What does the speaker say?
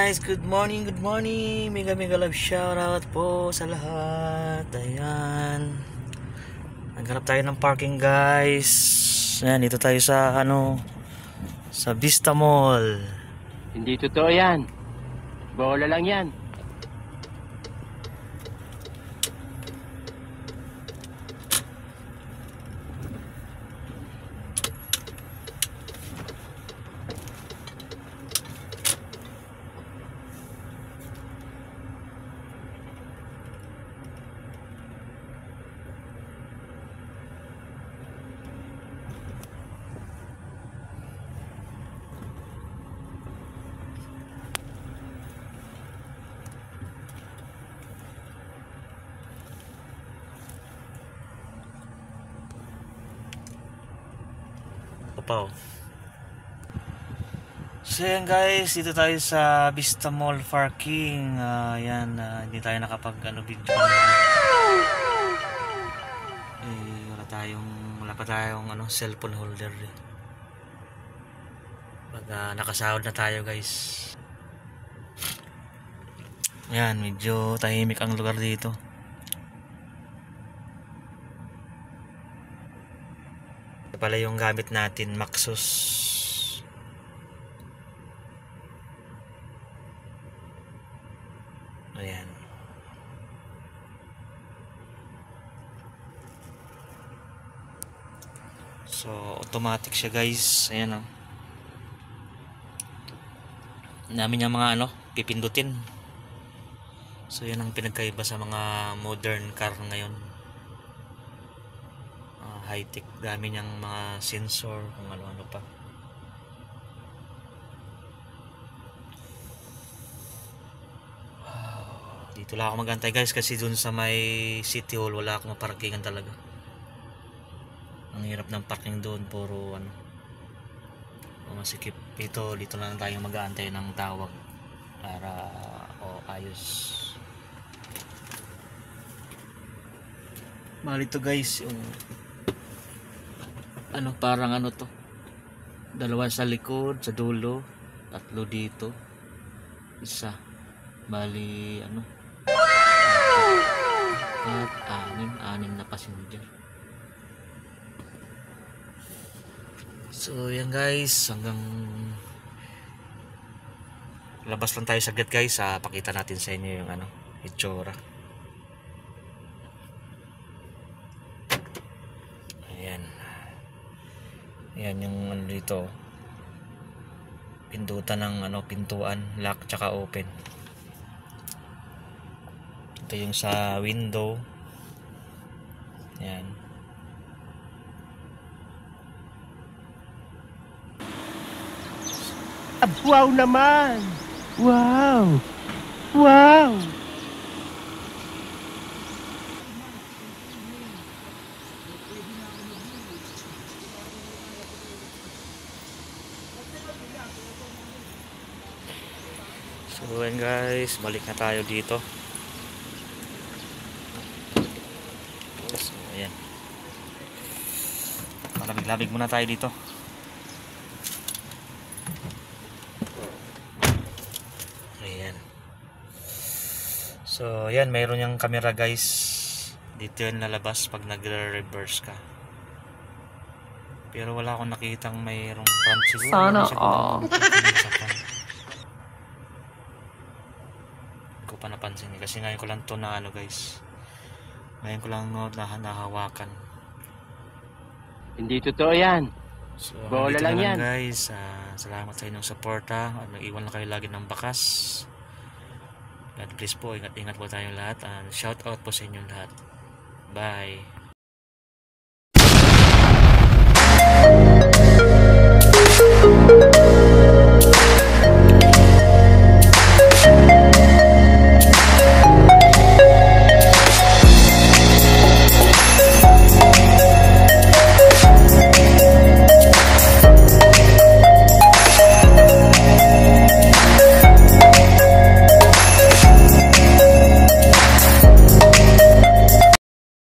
guys, good morning, mega love shoutout po sa lahat. Ayan, naghanap tayo ng parking guys. Ayan, dito tayo sa sa Vista Mall. Hindi totoo yan, bola lang yan. Papaw. So yan guys, dito tayo sa Vista Mall parking. Yan, hindi tayo nakapag video. Wala pa tayong cellphone holder. Pag nakasahod na tayo guys. Yan, medyo tahimik ang lugar dito. Ito pala yung gamit natin, Maxus. Ayan. So automatic siya guys. Ayan o. Namin yung mga pipindutin. So yan ang pinagkaiba sa mga modern car ngayon. High-tech, dami niyang mga sensor, kung ano-ano pa. Dito lang ako magantay guys, kasi dun sa may City Hall wala akong parkingan talaga. Ang hirap ng parking doon, puro masikip. Dito lang tayo mag-aantay ng tawag para ayos. Mahal ito guys, yung parang to, dalawa sa likod, sa dulo, tatlo dito, isa, bali at anim na passenger. So yan guys, hanggang labas lang tayo saglit guys, pakita natin sa inyo yung itsura. Yan yung dito, pindutan ng pintuan, lock tsaka open. Ito yung sa window. Yan. Wow naman! Wow! Wow! So yan guys, balik na tayo dito. So ayan, malamig-lamig muna tayo dito. Ayan. So ayan, mayroon yung camera guys. Dito yan lalabas pag nagre-reverse ka. Pero wala akong nakitang mayroong front siguro. Sana all. Ko pa napansin kasi ngayon ko lang to na guys, ngayon ko lang nahawakan. Hindi totoo yan, so bola lang yan guys. Salamat sa inyong suporta at mag-iwan lang kayo lagi ng bakas. God bless po, ingat po tayong lahat, and shout out po sa inyong lahat. Bye.